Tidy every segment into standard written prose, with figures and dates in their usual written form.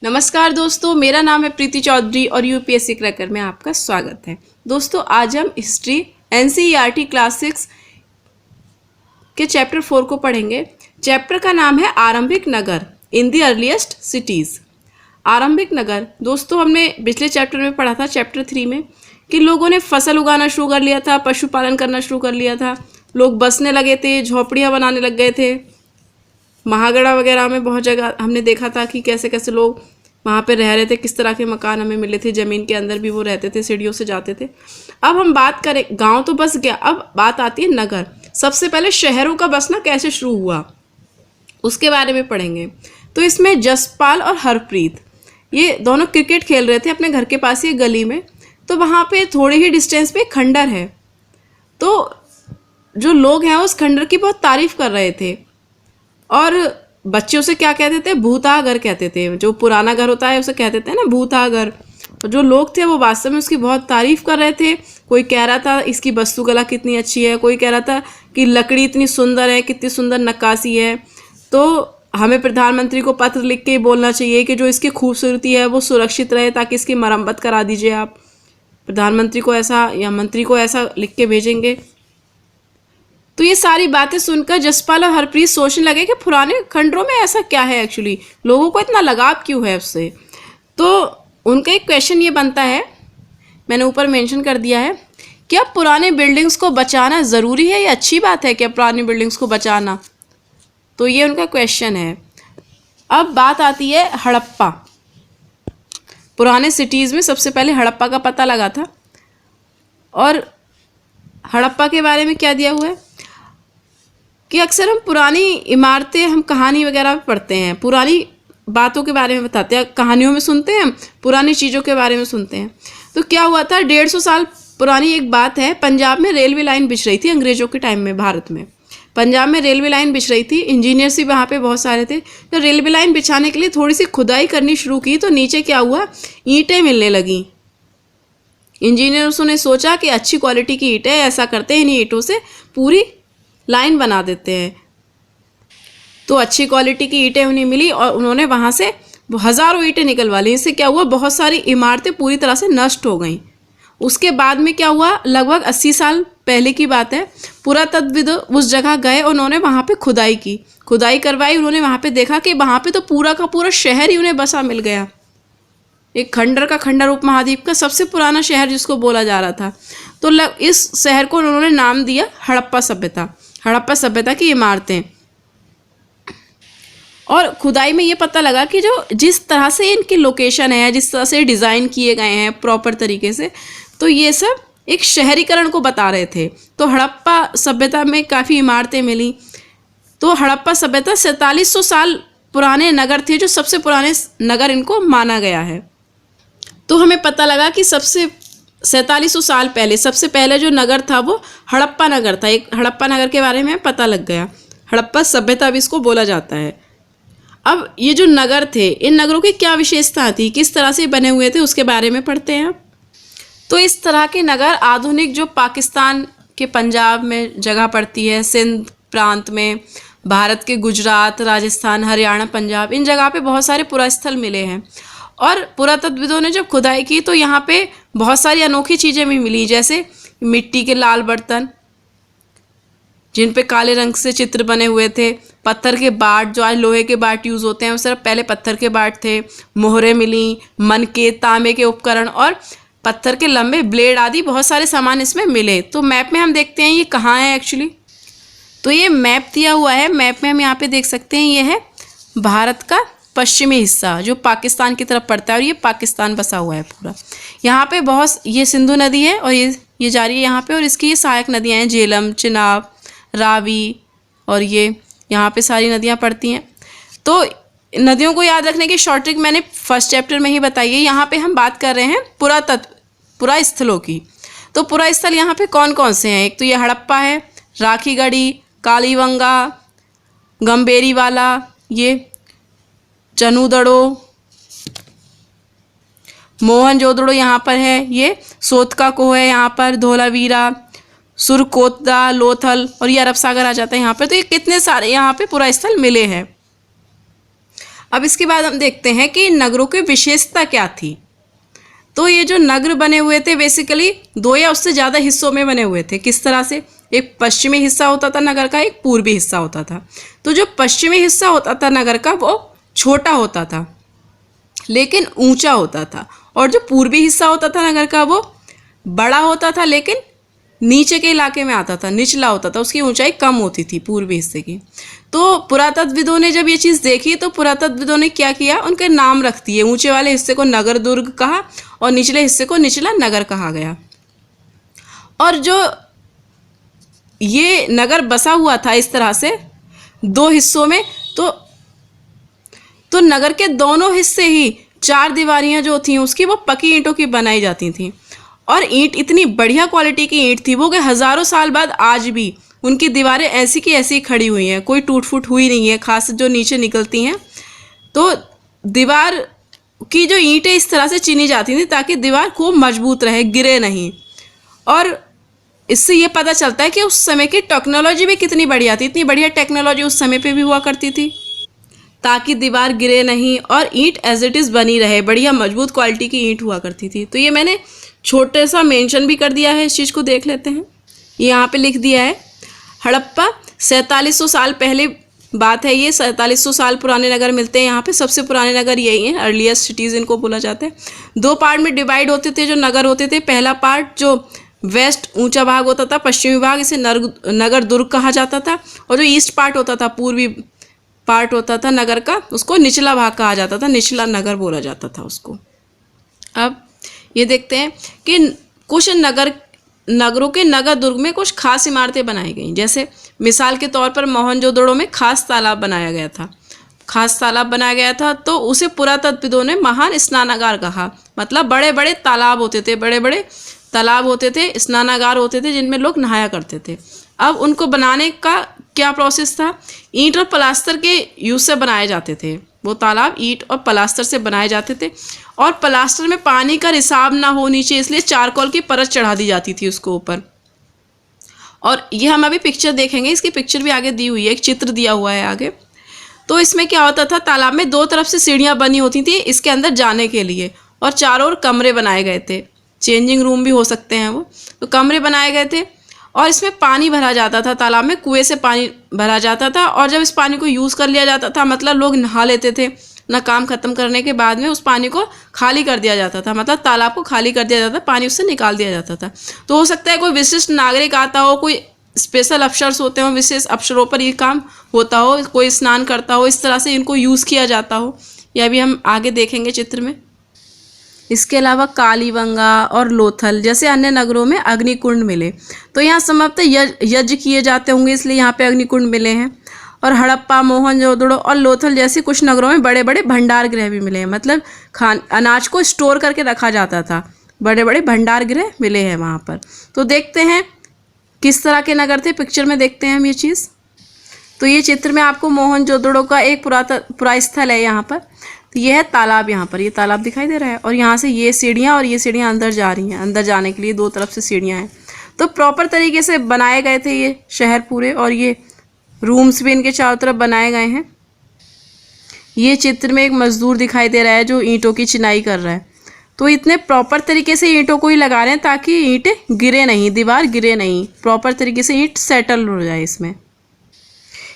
नमस्कार दोस्तों, मेरा नाम है प्रीति चौधरी और यूपीएससी क्रैकर में आपका स्वागत है। दोस्तों, आज हम हिस्ट्री एनसीईआरटी क्लास 6 के चैप्टर 4 को पढ़ेंगे। चैप्टर का नाम है आरंभिक नगर इन द अर्लीस्ट सिटीज़। आरंभिक नगर दोस्तों हमने पिछले चैप्टर में पढ़ा था, चैप्टर 3 में, कि लोगों ने फसल उगाना शुरू कर लिया था, पशुपालन करना शुरू कर लिया था, लोग बसने लगे थे, झोपड़ियाँ बनाने लग गए थे। महागढ़ा वगैरह में बहुत जगह हमने देखा था कि कैसे कैसे लोग वहाँ पे रह रहे थे, किस तरह के मकान हमें मिले थे, ज़मीन के अंदर भी वो रहते थे, सीढ़ियों से जाते थे। अब हम बात करें, गांव तो बस गया, अब बात आती है नगर। सबसे पहले शहरों का बसना कैसे शुरू हुआ उसके बारे में पढ़ेंगे। तो इसमें जसपाल और हरप्रीत ये दोनों क्रिकेट खेल रहे थे अपने घर के पास ही गली में। तो वहाँ पे थोड़े ही डिस्टेंस पे एक खंडर है, तो जो लोग हैं उस खंडर की बहुत तारीफ कर रहे थे और बच्चे उसे क्या कहते थे, भूतहा घर कहते थे। जो पुराना घर होता है उसे कहते थे ना, भूतहा घर। तो जो लोग थे वो वास्तव में उसकी बहुत तारीफ कर रहे थे। कोई कह रहा था इसकी वास्तुकला कितनी अच्छी है, कोई कह रहा था कि लकड़ी इतनी सुंदर है, कितनी सुंदर नक्काशी है। तो हमें प्रधानमंत्री को पत्र लिख के ही बोलना चाहिए कि जो इसकी खूबसूरती है वो सुरक्षित रहे, ताकि इसकी मरम्मत करा दीजिए आप। प्रधानमंत्री को ऐसा या मंत्री को ऐसा लिख के भेजेंगे। तो ये सारी बातें सुनकर जसपाल और हरप्रीत सोचने लगे कि पुराने खंडरों में ऐसा क्या है, एक्चुअली लोगों को इतना लगाव क्यों है उससे। तो उनका एक क्वेश्चन ये बनता है, मैंने ऊपर मेंशन कर दिया है, क्या पुराने बिल्डिंग्स को बचाना ज़रूरी है, ये अच्छी बात है क्या पुरानी बिल्डिंग्स को बचाना। तो ये उनका क्वेश्चन है। अब बात आती है हड़प्पा। पुराने सिटीज़ में सबसे पहले हड़प्पा का पता लगा था। और हड़प्पा के बारे में क्या दिया हुआ है कि अक्सर हम पुरानी इमारतें, हम कहानी वगैरह पढ़ते हैं, पुरानी बातों के बारे में बताते हैं, कहानियों में सुनते हैं, पुरानी चीज़ों के बारे में सुनते हैं। तो क्या हुआ था, 150 साल पुरानी एक बात है, पंजाब में रेलवे लाइन बिछ रही थी अंग्रेज़ों के टाइम में। भारत में पंजाब में रेलवे लाइन बिछ रही थी, इंजीनियर्स भी वहाँ पे बहुत सारे थे। तो रेलवे लाइन बिछाने के लिए थोड़ी सी खुदाई करनी शुरू की, तो नीचे क्या हुआ, ईंटें मिलने लगीं। इंजीनियर्सों ने सोचा कि अच्छी क्वालिटी की ईंटें, ऐसा करते हैं इन्हीं ईंटों से पूरी लाइन बना देते हैं। तो अच्छी क्वालिटी की ईंटें उन्हें मिली और उन्होंने वहाँ से हज़ारों ईंटें निकलवा ली। इससे क्या हुआ, बहुत सारी इमारतें पूरी तरह से नष्ट हो गईं। उसके बाद में क्या हुआ, लगभग 80 साल पहले की बात है, पुरातत्वविद उस जगह गए, उन्होंने वहाँ पे खुदाई की, खुदाई करवाई। उन्होंने वहाँ पे देखा कि वहाँ पे तो पूरा का पूरा शहर ही उन्हें बसा मिल गया। एक खंडर का खंडर, उपमहाद्वीप का सबसे पुराना शहर जिसको बोला जा रहा था। तो इस शहर को उन्होंने नाम दिया हड़प्पा सभ्यता। हड़प्पा सभ्यता की इमारतें। और खुदाई में ये पता लगा कि जो जिस तरह से इनकी लोकेशन है, जिस तरह से डिज़ाइन किए गए हैं प्रॉपर तरीके से, तो ये सब एक शहरीकरण को बता रहे थे। तो हड़प्पा सभ्यता में काफ़ी इमारतें मिली। तो हड़प्पा सभ्यता 4700 साल पुराने नगर थे, जो सबसे पुराने नगर इनको माना गया है। तो हमें पता लगा कि सबसे 4700 साल पहले सबसे पहले जो नगर था वो हड़प्पा नगर था। एक हड़प्पा नगर के बारे में पता लग गया। हड़प्पा सभ्यता भी इसको बोला जाता है। अब ये जो नगर थे, इन नगरों की क्या विशेषता थी, किस तरह से बने हुए थे, उसके बारे में पढ़ते हैं। तो इस तरह के नगर आधुनिक जो पाकिस्तान के पंजाब में जगह पड़ती है, सिंध प्रांत में, भारत के गुजरात, राजस्थान, हरियाणा, पंजाब, इन जगह पे बहुत सारे पुरास्थल मिले हैं। और पुरातत्वविदों ने जब खुदाई की तो यहाँ पे बहुत सारी अनोखी चीज़ें भी मिली, जैसे मिट्टी के लाल बर्तन जिन पे काले रंग से चित्र बने हुए थे, पत्थर के बाट, जो आज लोहे के बाट यूज़ होते हैं, उस तरफ पहले पत्थर के बाट थे, मोहरें मिली, मनके, तांबे के उपकरण और पत्थर के लंबे ब्लेड आदि बहुत सारे सामान इसमें मिले। तो मैप में हम देखते हैं ये कहाँ है एक्चुअली। तो ये मैप दिया हुआ है, मैप में हम यहाँ पे देख सकते हैं ये है भारत का पश्चिमी हिस्सा जो पाकिस्तान की तरफ पड़ता है, और ये पाकिस्तान बसा हुआ है पूरा। यहाँ पे बहुत, ये सिंधु नदी है और ये जा रही है यहाँ पे, और इसकी ये सहायक नदियाँ हैं, झेलम, चिनाब, रावी, और ये यहाँ पे सारी नदियाँ पड़ती हैं। तो नदियों को याद रखने की शॉर्ट ट्रिक मैंने फर्स्ट चैप्टर में ही बताई है। यहाँ पे हम बात कर रहे हैं पुरास्थलों की। तो पुरास्थल यहाँ पे कौन कौन से हैं, एक तो ये हड़प्पा है, राखीगढ़ी, कालीबंगा, गंभीरवाला, ये चनूदड़ो, मोहनजोदड़ो यहाँ पर है, ये सोतका कोह है यहाँ पर, धोलावीरा, सुरकोतदा, लोथल, और ये अरब सागर आ जाता है यहाँ पे। तो ये कितने सारे यहाँ पे पुरास्थल मिले हैं। अब इसके बाद हम देखते हैं कि नगरों की विशेषता क्या थी। तो ये जो नगर बने हुए थे बेसिकली 2 या उससे ज़्यादा हिस्सों में बने हुए थे। किस तरह से? एक पश्चिमी हिस्सा होता था नगर का, एक पूर्वी हिस्सा होता था। तो जो पश्चिमी हिस्सा होता था नगर का वो छोटा होता था लेकिन ऊंचा होता था, और जो पूर्वी हिस्सा होता था नगर का वो बड़ा होता था लेकिन नीचे के इलाके में आता था, निचला होता था, उसकी ऊंचाई कम होती थी पूर्वी हिस्से की। तो पुरातत्वविदों ने जब ये चीज़ देखी तो पुरातत्वविदों ने क्या किया, उनके नाम रख दिए। ऊंचे वाले हिस्से को नगर दुर्ग कहा और निचले हिस्से को निचला नगर कहा गया। और जो ये नगर बसा हुआ था इस तरह से 2 हिस्सों में, तो नगर के दोनों हिस्से ही 4 दीवारियां जो थी उसकी वो पकी ईंटों की बनाई जाती थी। और ईंट इतनी बढ़िया क्वालिटी की ईंट थी वो कि हज़ारों साल बाद आज भी उनकी दीवारें ऐसी की ऐसी खड़ी हुई हैं, कोई टूट फूट हुई नहीं है, खास जो नीचे निकलती हैं। तो दीवार की जो ईंटें इस तरह से चुनी जाती थी ताकि दीवार खूब मजबूत रहे, गिरे नहीं। और इससे ये पता चलता है कि उस समय की टेक्नोलॉजी भी कितनी बढ़िया थी। इतनी बढ़िया टेक्नोलॉजी उस समय पे भी हुआ करती थी ताकि दीवार गिरे नहीं और ईंट एज इट इज़ बनी रहे। बढ़िया मजबूत क्वालिटी की ईंट हुआ करती थी। तो ये मैंने छोटे सा मेंशन भी कर दिया है, इस चीज़ को देख लेते हैं। यहाँ पे लिख दिया है हड़प्पा 4700 साल पहले बात है। ये 4700 साल पुराने नगर मिलते हैं यहाँ पे। सबसे पुराने नगर यही हैं, अर्लीस्ट सिटीज़ इनको बोला जाता है। 2 पार्ट में डिवाइड होते थे जो नगर होते थे। पहला पार्ट जो वेस्ट ऊंचा भाग होता था, पश्चिमी भाग, इसे नगर दुर्ग कहा जाता था। और जो ईस्ट पार्ट होता था, पूर्वी पार्ट होता था नगर का, उसको निचला भाग कहा जाता था, निचला नगर बोला जाता था उसको। अब ये देखते हैं कि कुछ नगरों के नगर दुर्ग में कुछ खास इमारतें बनाई गई। जैसे मिसाल के तौर पर मोहनजोदड़ो में खास तालाब बनाया गया था। तो उसे पुरातत्वविदों ने महान स्नानागार कहा। मतलब बड़े बड़े तालाब होते थे, स्नानागार होते थे जिनमें लोग नहाया करते थे। अब उनको बनाने का क्या प्रोसेस था? ईंट और प्लास्टर के यूज़ से बनाए जाते थे। वो तालाब ईंट और प्लास्टर से बनाए जाते थे और प्लास्टर में पानी का रिसाव ना हो नीचे, इसलिए चारकोल की परत चढ़ा दी जाती थी उसको ऊपर। और ये हम अभी पिक्चर देखेंगे, इसकी पिक्चर भी आगे दी हुई है, एक चित्र दिया हुआ है आगे। तो इसमें क्या होता था, तालाब में 2 तरफ से सीढ़ियाँ बनी होती थी इसके अंदर जाने के लिए, और चारों ओर कमरे बनाए गए थे। चेंजिंग रूम भी हो सकते हैं वो। तो कमरे बनाए गए थे और इसमें पानी भरा जाता था। तालाब में कुएं से पानी भरा जाता था और जब इस पानी को यूज़ कर लिया जाता था, मतलब लोग नहा लेते थे ना, काम ख़त्म करने के बाद में उस पानी को खाली कर दिया जाता था। मतलब तालाब को खाली कर दिया जाता था, पानी उससे निकाल दिया जाता था। तो हो सकता है कोई विशिष्ट नागरिक आता हो, कोई स्पेशल अफसर्स होते हो, विशेष अफसरों पर ये काम होता हो, कोई स्नान करता हो, इस तरह से इनको यूज़ किया जाता हो। यह भी हम आगे देखेंगे चित्र में। इसके अलावा कालीबंगा और लोथल जैसे अन्य नगरों में अग्निकुंड मिले। तो यहाँ संभवतः यज्ञ किए जाते होंगे, इसलिए यहाँ पे अग्निकुंड मिले हैं। और हड़प्पा, मोहनजोदड़ो और लोथल जैसे कुछ नगरों में बड़े बड़े भंडार गृह भी मिले हैं। मतलब अनाज को स्टोर करके रखा जाता था, बड़े बड़े भंडार गृह मिले हैं वहाँ पर। तो देखते हैं किस तरह के नगर थे, पिक्चर में देखते हैं हम ये चीज़। तो ये चित्र में आपको मोहनजोदड़ो का एक पुरास्थल है यहाँ पर। तो ये है तालाब, यहाँ पर ये तालाब दिखाई दे रहा है और यहाँ से ये सीढ़ियाँ और ये सीढ़ियाँ अंदर जा रही हैं। अंदर जाने के लिए 2 तरफ से सीढ़ियाँ हैं। तो प्रॉपर तरीके से बनाए गए थे ये शहर पूरे, और ये रूम्स भी इनके चारों तरफ बनाए गए हैं। ये चित्र में एक मजदूर दिखाई दे रहा है जो ईंटों की चिनाई कर रहा है। तो इतने प्रॉपर तरीके से ईंटों को ही लगा रहे हैं ताकि ईंटें गिरे नहीं, दीवार गिरे नहीं, प्रॉपर तरीके से ईंट सेटल हो जाए इसमें।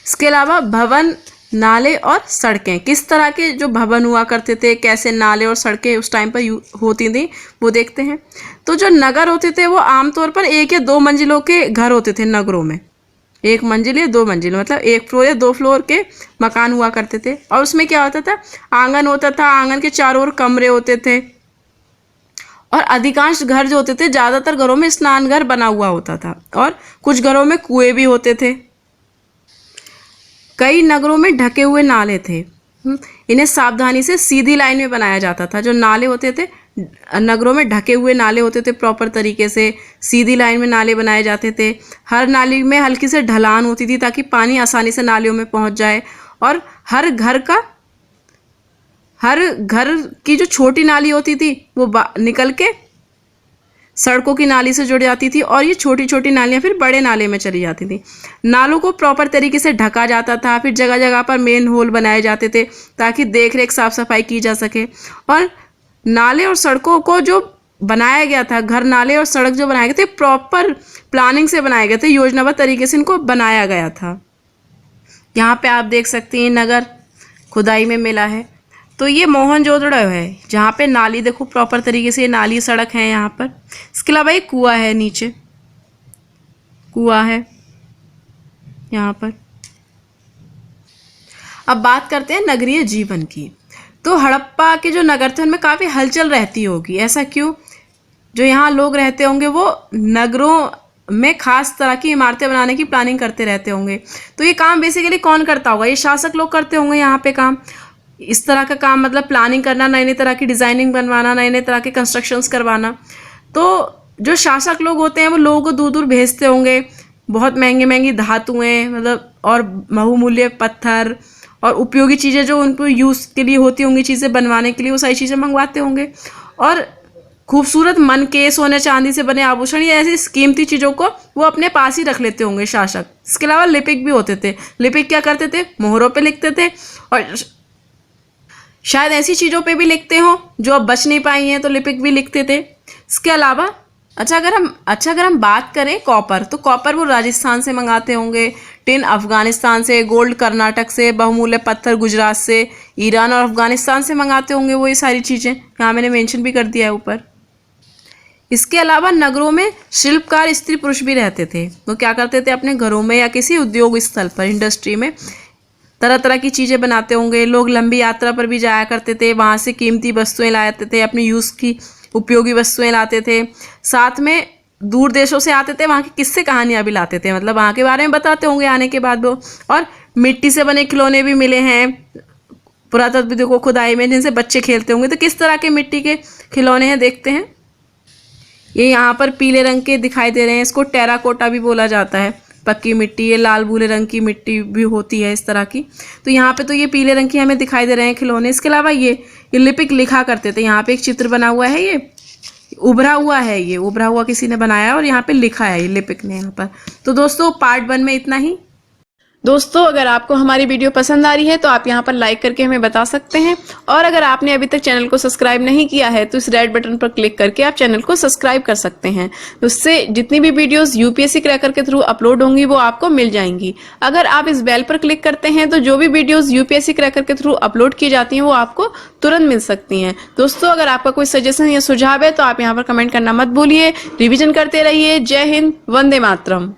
इसके अलावा भवन, नाले और सड़कें, किस तरह के जो भवन हुआ करते थे, कैसे नाले और सड़कें उस टाइम पर होती थी, वो देखते हैं। तो जो नगर होते थे वो आमतौर पर 1 या 2 मंजिलों के घर होते थे नगरों में। 1 मंजिल या 2 मंजिल, मतलब 1 फ्लोर या 2 फ्लोर के मकान हुआ करते थे। और उसमें क्या होता था, आंगन होता था, आंगन के चारों ओर कमरे होते थे। और अधिकांश घर जो होते थे, ज़्यादातर घरों में स्नान घर बना हुआ होता था और कुछ घरों में कुएं भी होते थे। कई नगरों में ढके हुए नाले थे। इन्हें सावधानी से सीधी लाइन में बनाया जाता था। जो नाले होते थे नगरों में, ढके हुए नाले होते थे, प्रॉपर तरीके से सीधी लाइन में नाले बनाए जाते थे। हर नाली में हल्की से ढलान होती थी ताकि पानी आसानी से नालियों में पहुंच जाए। और हर घर की जो छोटी नाली होती थी वो निकल के सड़कों की नाली से जुड़ जाती थी और ये छोटी छोटी नालियाँ फिर बड़े नाले में चली जाती थी। नालों को प्रॉपर तरीके से ढका जाता था, फिर जगह जगह पर मेन होल बनाए जाते थे ताकि देख रेख साफ सफाई की जा सके। और नाले और सड़कों को जो बनाया गया था, घर नाले और सड़क जो बनाए गए थे, प्रॉपर प्लानिंग से बनाए गए थे, योजनाबद्ध तरीके से इनको बनाया गया था। यहाँ पे आप देख सकते हैं नगर खुदाई में मिला है। तो ये मोहनजोदड़ो है जहाँ पे नाली देखो प्रॉपर तरीके से, ये नाली सड़क है यहाँ पर। इसके अलावा एक कुआं है, नीचे कुआं है यहाँ पर। अब बात करते हैं नगरीय जीवन की। तो हड़प्पा के जो नगर थे उनमें काफ़ी हलचल रहती होगी। ऐसा क्यों? जो यहाँ लोग रहते होंगे वो नगरों में खास तरह की इमारतें बनाने की प्लानिंग करते रहते होंगे। तो ये काम बेसिकली कौन करता होगा? ये शासक लोग करते होंगे यहाँ पे काम। इस तरह का काम मतलब प्लानिंग करना, नई नई तरह की डिज़ाइनिंग बनवाना, नए नए तरह के कंस्ट्रक्शंस करवाना। तो जो शासक लोग होते हैं वो लोगों को दूर दूर भेजते होंगे, बहुत महंगी महंगी धातुएं मतलब और बहुमूल्य पत्थर और उपयोगी चीज़ें जो उनको यूज़ के लिए होती होंगी, चीज़ें बनवाने के लिए, वो सारी चीज़ें मंगवाते होंगे। और खूबसूरत मन के सोने चांदी से बने आभूषण या ऐसी कीमती चीज़ों को वो अपने पास ही रख लेते होंगे शासक। इसके अलावा लिपिक भी होते थे। लिपिक क्या करते थे? मोहरों पे लिखते थे और शायद ऐसी चीज़ों पे भी लिखते हो जो अब बच नहीं पाई हैं, तो लिपिक भी लिखते थे। इसके अलावा अगर हम बात करें कॉपर, तो कॉपर वो राजस्थान से मंगाते होंगे, टिन अफगानिस्तान से, गोल्ड कर्नाटक से, बहुमूल्य पत्थर गुजरात से, ईरान और अफगानिस्तान से मंगाते होंगे वो ये सारी चीज़ें। यहाँ मैंने मेंशन भी कर दिया है ऊपर। इसके अलावा नगरों में शिल्पकार स्त्री पुरुष भी रहते थे। वो क्या करते थे? अपने घरों में या किसी उद्योग स्थल पर, इंडस्ट्री में तरह तरह की चीज़ें बनाते होंगे। लोग लंबी यात्रा पर भी जाया करते थे, वहाँ से कीमती वस्तुएं लाते थे, अपने यूज़ की उपयोगी वस्तुएं लाते थे। साथ में दूर देशों से आते थे, वहाँ की किस्से कहानियाँ भी लाते थे, मतलब वहाँ के बारे में बताते होंगे आने के बाद वो। और मिट्टी से बने खिलौने भी मिले हैं पुरातत्व देखो खुदाई में, जिनसे बच्चे खेलते होंगे। तो किस तरह के मिट्टी के खिलौने हैं देखते हैं। ये यहाँ पर पीले रंग के दिखाई दे रहे हैं, इसको टेराकोटा भी बोला जाता है, पक्की मिट्टी। ये लाल भूरे रंग की मिट्टी भी होती है इस तरह की। तो यहाँ पे तो ये पीले रंग की हमें दिखाई दे रहे हैं खिलौने। इसके अलावा ये लिपिक लिखा करते थे। यहाँ पे एक चित्र बना हुआ है, ये उभरा हुआ किसी ने बनाया और यहाँ पे लिखा है ये लिपिक ने यहाँ पर। तो दोस्तों पार्ट 1 में इतना ही। दोस्तों अगर आपको हमारी वीडियो पसंद आ रही है तो आप यहाँ पर लाइक करके हमें बता सकते हैं, और अगर आपने अभी तक चैनल को सब्सक्राइब नहीं किया है तो इस रेड बटन पर क्लिक करके आप चैनल को सब्सक्राइब कर सकते हैं। उससे जितनी भी वीडियोस यूपीएससी क्रैकर के थ्रू अपलोड होंगी वो आपको मिल जाएंगी। अगर आप इस बेल पर क्लिक करते हैं तो जो भी वीडियोज यूपीएससी क्रैकर के थ्रू अपलोड की जाती हैं वो आपको तुरंत मिल सकती हैं। दोस्तों अगर आपका कोई सजेशन या सुझाव है तो आप यहाँ पर कमेंट करना मत भूलिए। रिविजन करते रहिए। जय हिंद, वंदे मातरम।